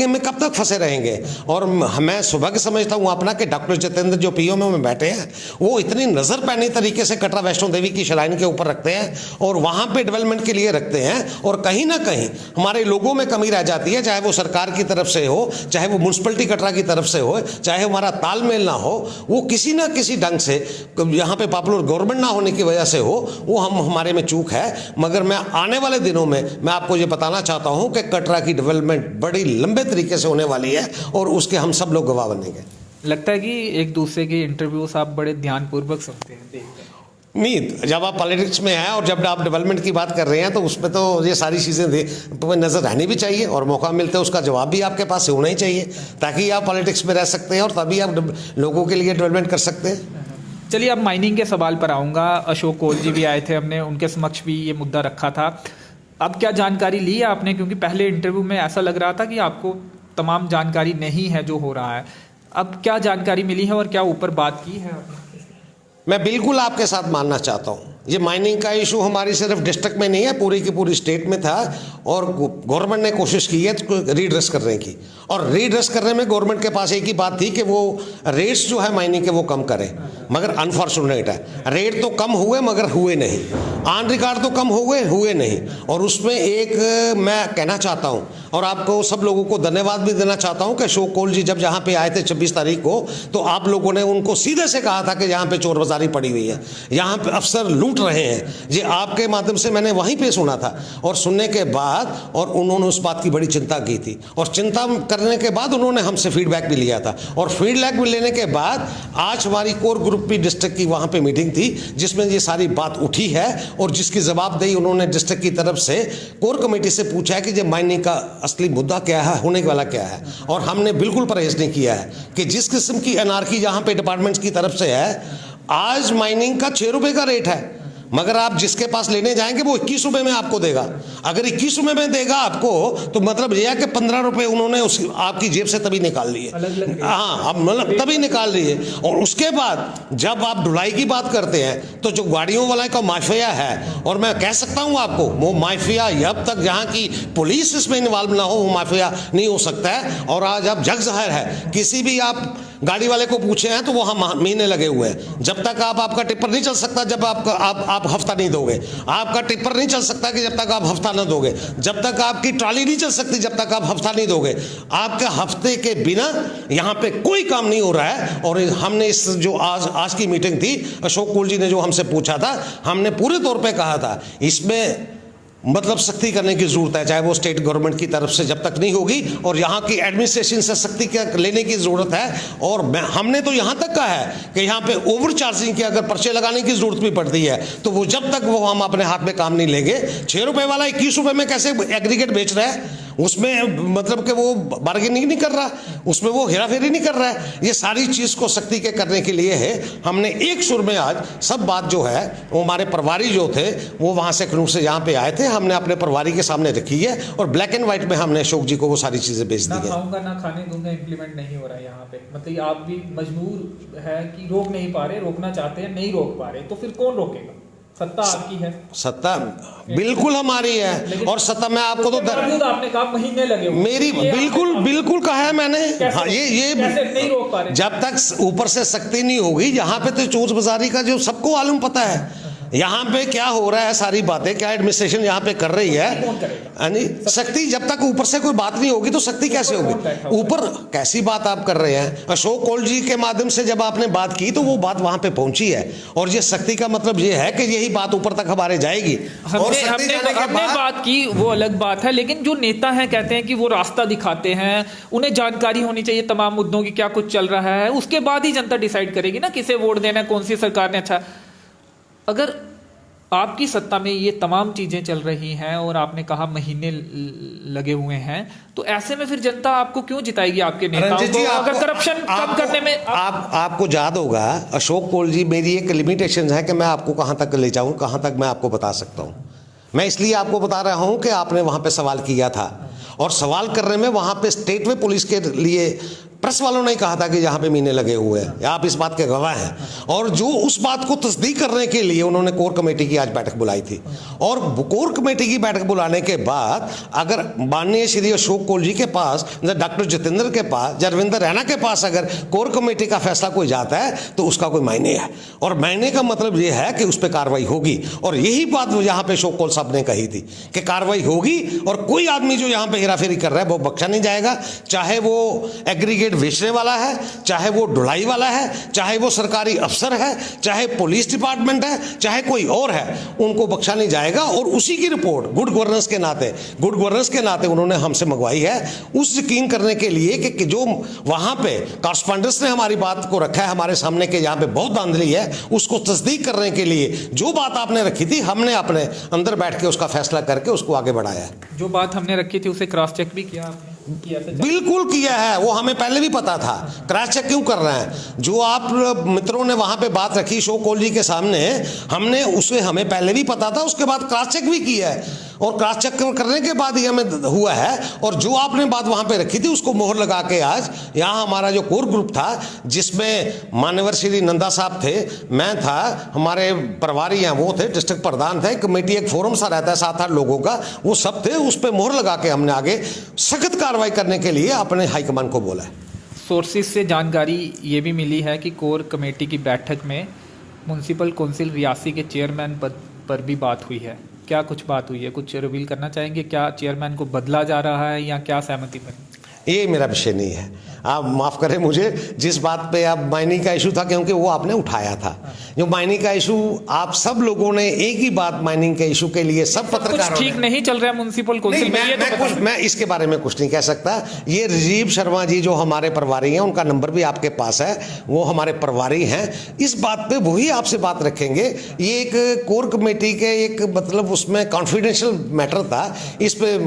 में कब तक फंसे रहेंगे? और मैं सौभाग्य समझता हूँ अपना कि डॉक्टर जितेंद्र जो पीओ में बैठे हैं, वो इतनी नजर पैनी तरीके से कटरा वैष्णो देवी की श्राइन के ऊपर रखते हैं और वहां पे डेवलपमेंट के लिए रखते हैं। और कहीं ना कहीं हमारे लोगों में कमी रह जाती है, चाहे वो सरकार की तरफ से हो, चाहे वो म्युनिसिपैलिटी कटरा की तरफ से हो, चाहे हमारा तालमेल ना हो, वो किसी ना किसी ढंग से यहाँ पे पॉपुलर गवर्नमेंट ना होने की वजह से हो, वो हमारे में चूक है। मगर मैं आने वाले दिनों में मैं आपको ये बताना चाहता हूँ कि कटरा की डेवलपमेंट बड़ी लंबे तरीके से होने वाली है और उसके हम सब लोग गवाह बनेंगे। लगता है कि एक दूसरे के इंटरव्यूज आप बड़े ध्यानपूर्वक सुनते हैं, देखते हैं। नहीं, जब आप पॉलिटिक्स में हैं और जब आप डेवलपमेंट की बात कर रहे हैं तो उसमें तो ये सारी चीज़ें नज़र रहनी भी चाहिए और मौका मिलते है उसका जवाब भी आपके पास होना ही चाहिए, ताकि आप पॉलिटिक्स में रह सकते हैं और तभी आप लोगों के लिए डेवलपमेंट कर सकते हैं। चलिए, अब माइनिंग के सवाल पर आऊँगा। अशोक कौल जी भी आए थे, हमने उनके समक्ष भी ये मुद्दा रखा था। अब क्या जानकारी ली है आपने? क्योंकि पहले इंटरव्यू में ऐसा लग रहा था कि आपको तमाम जानकारी नहीं है जो हो रहा है। अब क्या जानकारी मिली है और क्या ऊपर बात की है आपने? मैं बिल्कुल आपके साथ मानना चाहता हूँ, ये माइनिंग का इशू हमारी सिर्फ डिस्ट्रिक्ट में नहीं है, पूरी की पूरी स्टेट में था और गवर्नमेंट ने कोशिश की है रीड्रेस करने की। और रीड्रेस करने में गवर्नमेंट के पास एक ही बात थी कि वो रेट्स जो है माइनिंग के वो कम करें, मगर अनफॉर्चुनेट है रेट तो कम हुए मगर हुए नहीं, ऑन रिकॉर्ड तो कम हुए नहीं। और उसमें एक मैं कहना चाहता हूँ और आपको सब लोगों को धन्यवाद भी देना चाहता हूँ कि अशोक कौल जी जब यहाँ पे आए थे 26 तारीख को, तो आप लोगों ने उनको सीधे से कहा था कि यहाँ पे चोर बाजारी पड़ी हुई है, यहाँ पे अफसर लूट रहे हैं। ये आपके माध्यम से मैंने वहीं पे सुना था और सुनने के बाद और उन्होंने उस बात की बड़ी चिंता की थी और चिंता करने के बाद उन्होंने हमसे फीडबैक भी लिया था। और फीडबैक भी लेने के बाद आज हमारी कोर ग्रुप भी डिस्ट्रिक्ट की वहाँ पे मीटिंग थी जिसमें ये सारी बात उठी है और जिसकी जवाबदेही उन्होंने डिस्ट्रिक्ट की तरफ से कोर कमेटी से पूछा है कि ये माइनिंग का असली मुद्दा क्या है, होने वाला क्या है। और हमने बिल्कुल परहेज नहीं किया है कि जिस किस्म की एनआरकी यहाँ पे डिपार्टमेंट की तरफ से है, आज माइनिंग का 6 रुपए का रेट है, मगर आप जिसके पास लेने जाएंगे वो 21 रुपए में आपको देगा। अगर 21 रुपए में देगा आपको तो मतलब यह है कि 15 रुपए उन्होंने उस आपकी जेब से तभी निकाल लिए। हाँ, अब मतलब तभी निकाल लिए। और उसके बाद जब आप ढुलाई की बात करते हैं तो जो गाड़ियों वाला का माफिया है, और मैं कह सकता हूँ आपको वो माफिया अब तक जहाँ की पुलिस इसमें इन्वॉल्व ना हो वो माफिया नहीं हो सकता है। और आज अब जग जाहिर है, किसी भी आप गाड़ी वाले को पूछे हैं तो वो हम महीने लगे हुए हैं। जब तक आपका टिप्पर नहीं चल सकता जब आप हफ्ता नहीं दोगे, आपका टिप्पर नहीं चल सकता कि जब तक आप हफ्ता ना दोगे, जब तक आपकी ट्रॉली नहीं चल सकती जब तक आप हफ्ता नहीं दोगे। आपके हफ्ते के बिना यहाँ पे कोई काम नहीं हो रहा है। और हमने इस जो आज की मीटिंग थी, अशोक कौल जी ने जो हमसे पूछा था, हमने पूरे तौर पे कहा था इसमें मतलब सख्ती करने की जरूरत है, चाहे वो स्टेट गवर्नमेंट की तरफ से जब तक नहीं होगी, और यहाँ की एडमिनिस्ट्रेशन से सख्ती लेने की जरूरत है। और हमने तो यहाँ तक कहा है कि यहाँ पे ओवर चार्जिंग के अगर पर्चे लगाने की जरूरत भी पड़ती है तो वो जब तक वो हम अपने हाथ में काम नहीं लेंगे। 6 रुपए वाला 21 रुपए में कैसे एग्रीगेट बेच रहा है, उसमें मतलब कि वो बार्गेनिंग नहीं कर रहा, उसमें वो हेराफेरी नहीं कर रहा है। ये सारी चीज़ को सख्ती के करने के लिए है। हमने एक सुर में आज सब बात जो है वो हमारे प्रभारी जो थे वो वहाँ से खनूर से यहाँ पे आए थे, हमने अपने प्रभारी के सामने रखी है और ब्लैक एंड व्हाइट में हमने अशोक जी को वो सारी चीज़ें भेज दी है। ना खाऊंगा ना खाने दूंगा इम्प्लीमेंट नहीं हो रहा है यहाँ पे, मतलब आप भी मजबूर है कि रोक नहीं पा रहे, रोकना चाहते हैं नहीं रोक पा रहे, तो फिर कौन रोकेगा? सत्ता आपकी है, सत्ता बिल्कुल हमारी है। और सत्ता में आपको तो आपने कहा महीने लगे, मेरी बिल्कुल कहा है मैंने। हाँ, ये नहीं रोक पा रहे। जब तक ऊपर से सख्ती नहीं होगी, यहाँ पे तो चोर बाजारी का जो सबको मालूम पता है यहाँ पे क्या हो रहा है, सारी बातें क्या एडमिनिस्ट्रेशन यहाँ पे कर रही है। सख्ती जब तक ऊपर से कोई बात नहीं होगी तो सख्ती कैसे होगी? ऊपर कैसी बात आप कर रहे हैं? अशोक कौल जी के माध्यम से जब आपने बात की तो वो बात वहां पे पहुंची है, और ये सख्ती का मतलब ये है कि यही बात ऊपर तक हमारे जाएगी। और हमने बात की वो अलग बात है, लेकिन जो नेता हैं कहते हैं कि वो रास्ता दिखाते हैं, उन्हें जानकारी होनी चाहिए तमाम मुद्दों की, क्या कुछ चल रहा है, उसके बाद ही जनता डिसाइड करेगी ना किसे वोट देना है, कौन सी सरकार ने। अच्छा, अगर आपकी सत्ता में ये तमाम चीजें चल रही हैं और आपने कहा महीने लगे हुए हैं, तो ऐसे में फिर जनता आपको क्यों जिताएगी, आपके नेताओं को, अगर करप्शन कम करने में आपको याद होगा अशोक कौल जी, मेरी एक लिमिटेशन है कि मैं आपको कहां तक ले जाऊं, कहां तक मैं आपको बता सकता हूं। मैं इसलिए आपको बता रहा हूं कि आपने वहां पे सवाल किया था, और सवाल करने में वहां पे स्टेट में पुलिस के लिए प्रेस वालों ने कहा था कि यहाँ पे महीने लगे हुए हैं, आप इस बात के गवाह हैं। और जो उस बात को तस्दीक करने के लिए उन्होंने कोर कमेटी की आज बैठक बुलाई थी, और कोर कमेटी की बैठक बुलाने के बाद अगर माननीय श्री अशोक कौल जी के पास, डॉक्टर जितेंद्र के पास, जरविंदर रैना के पास अगर कोर कमेटी का फैसला कोई जाता है तो उसका कोई मायने है, और मायने का मतलब यह है कि उस पर कार्रवाई होगी। और यही बात यहाँ पे अशोक कौल साहब ने कही थी कि कार्रवाई होगी, और कोई आदमी जो यहाँ पे हेराफेरी कर रहा है वो बख्शा नहीं जाएगा, चाहे वो एग्रीगेट बेचने वाला है, चाहे वो ढुलाई वाला है, चाहे वो सरकारी अफसर है, चाहे पुलिस डिपार्टमेंट है, चाहे कोई और है, उनको बख्शा नहीं जाएगा। और उसी की रिपोर्ट गुड गवर्नेंस के नाते उन्होंने हमसे मंगवाई है, उस यकीन करने के लिए कि जो वहां पे कॉरस्पॉन्डेंस ने हमारी बात को रखा है हमारे सामने के यहाँ पे बहुत धांधली है, उसको तस्दीक करने के लिए जो बात आपने रखी थी, हमने अपने अंदर बैठ के उसका फैसला करके उसको आगे बढ़ाया है। जो बात हमने रखी थी उसे क्रॉस चेक भी किया आपने? बिल्कुल किया है, वो हमें पहले भी पता था। क्रॉस चेक क्यों कर रहे हैं? जो आप मित्रों ने वहां पे बात रखी अशोक कौल जी के सामने, हमने उसे हमें पहले भी पता था, उसके बाद क्रॉस चेक भी किया है, और क्रॉस चेक करने के बाद ही हमें हुआ है। और जो आपने बात वहां पे रखी थी उसको मोहर लगा के आज यहाँ हमारा जो कोर ग्रुप था, जिसमें मान्यवर श्री नंदा साहब थे, मैं था, हमारे प्रभारी हैं वो थे, डिस्ट्रिक्ट प्रधान थे, कमेटी एक फोरम सा रहता है 7-8 लोगों का, वो सब थे, उस पर मोहर लगा के हमने आगे सख्त कार्रवाई करने के लिए अपने हाईकमान को बोला है। सोर्सेज से जानकारी ये भी मिली है कि कोर कमेटी की बैठक में म्युनिसिपल काउंसिल रियासी के चेयरमैन पद पर भी बात हुई है। क्या कुछ बात हुई है, कुछ रिवील करना चाहेंगे? क्या चेयरमैन को बदला जा रहा है या क्या सहमति पर? ये मेरा विषय नहीं है, आप माफ़ करें मुझे, जिस बात पे आप माइनिंग का इशू था, क्योंकि वो आपने उठाया था, जो माइनिंग का इशू आप सब लोगों ने एक ही बात माइनिंग के इशू के लिए सब पत्रकारों ठीक नहीं चल रहा है म्युनिसिपल काउंसिल में। मैं इसके बारे में कुछ नहीं कह सकता। ये राजीव शर्मा जी जो हमारे प्रभारी हैं, उनका नंबर भी आपके पास है, वो हमारे प्रभारी हैं, इस बात पे वही आपसे बात रखेंगे। ये एक कोर कमेटी के एक मतलब उसमें कॉन्फिडेंशियल मैटर था, इस पे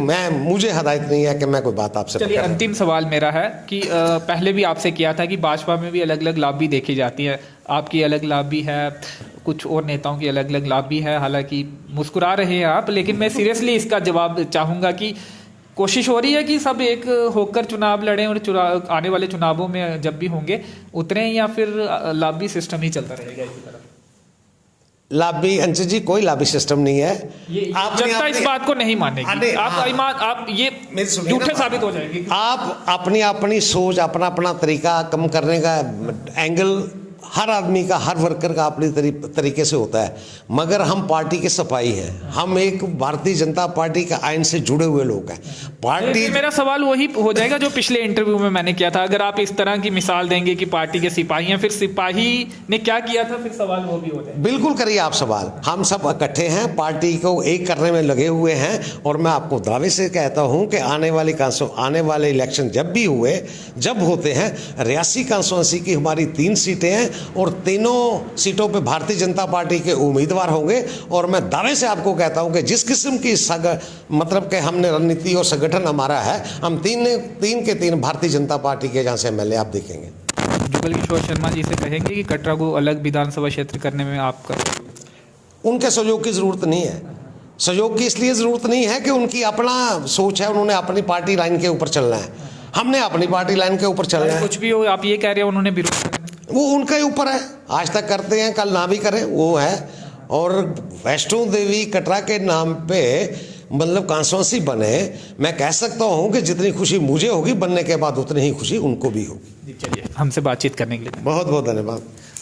मुझे हदायत नहीं है कि मैं कोई बात आपसे। अंतिम सवाल मेरा है कि पहले भी आपसे किया था कि भाजपा में भी अलग अलग लॉबी देखी जाती है, आपकी अलग लॉबी है, कुछ और नेताओं की अलग अलग लॉबी है, हालांकि मुस्कुरा रहे हैं आप, लेकिन मैं सीरियसली इसका जवाब चाहूँगा कि कोशिश हो रही है कि सब एक होकर चुनाव लड़ें और आने वाले चुनावों में जब भी होंगे उतरें, या फिर लॉबी सिस्टम ही चलता रहेगा इसी तरह? लॉबी अंशु जी, कोई लॉबी सिस्टम नहीं है। जनता इस बात को नहीं मानेगी, आप ये झूठे साबित हो जाएंगे। आप अपनी सोच, अपना अपना तरीका कम करने का एंगल हर आदमी का, हर वर्कर का अपनी तरीके से होता है, मगर हम पार्टी के सफाई हैं, हम एक भारतीय जनता पार्टी के आइन से जुड़े हुए लोग हैं। पार्टी, मेरा सवाल वही हो जाएगा जो पिछले इंटरव्यू में मैंने किया था, अगर आप इस तरह की मिसाल देंगे कि पार्टी के सिपाही हैं, फिर सिपाही ने क्या किया था, फिर सवाल वो भी हो जाएगा। बिल्कुल करिए आप सवाल, हम सब इकट्ठे हैं, पार्टी को एक करने में लगे हुए हैं, और मैं आपको दावे से कहता हूं कि आने वाले इलेक्शन जब होते हैं, रियासी कॉन्स्टिट्यूंसी की हमारी 3 सीटें हैं, और तीनों सीटों पे भारतीय जनता पार्टी के उम्मीदवार होंगे। और मैं दावे से आपको कहता हूं कि जिस किस्म की मतलब कि हमने रणनीति और संगठन हमारा है, हम तीन के तीन भारतीय जनता पार्टी के जहां से एमएलए आप देखेंगे। जुगल किशोर शर्मा जी से कहेंगे कि कटरा को अलग विधानसभा क्षेत्र करने में आपका, उनके सहयोग की जरूरत नहीं है। सहयोग की इसलिए जरूरत नहीं है कि उनकी अपना सोच है, उन्होंने अपनी पार्टी लाइन के ऊपर चलना है, हमने अपनी पार्टी लाइन के ऊपर चलना है। कुछ भी हो, आप ये कह रहे हैं उन्होंने विरोध, वो उनके ऊपर है, आज तक करते हैं, कल ना भी करें, वो है। और वैष्णो देवी कटरा के नाम पे मतलब कॉन्स्टिट्यूंसी बने, मैं कह सकता हूं कि जितनी खुशी मुझे होगी, बनने के बाद उतनी ही खुशी उनको भी होगी। चलिए, हमसे बातचीत करने के लिए बहुत बहुत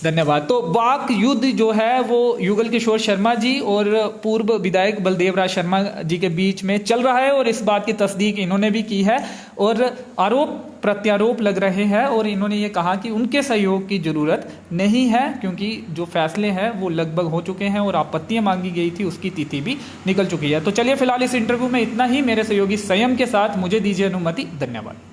धन्यवाद। तो वाक युद्ध जो है वो युगल किशोर शर्मा जी और पूर्व विधायक बलदेव राज शर्मा जी के बीच में चल रहा है, और इस बात की तस्दीक इन्होंने भी की है, और आरोप प्रत्यारोप लग रहे हैं, और इन्होंने ये कहा कि उनके सहयोग की जरूरत नहीं है, क्योंकि जो फैसले हैं वो लगभग हो चुके हैं, और आपत्तियां मांगी गई थी उसकी तिथि भी निकल चुकी है। तो चलिए, फिलहाल इस इंटरव्यू में इतना ही। मेरे सहयोगी संयम के साथ मुझे दीजिए अनुमति। धन्यवाद।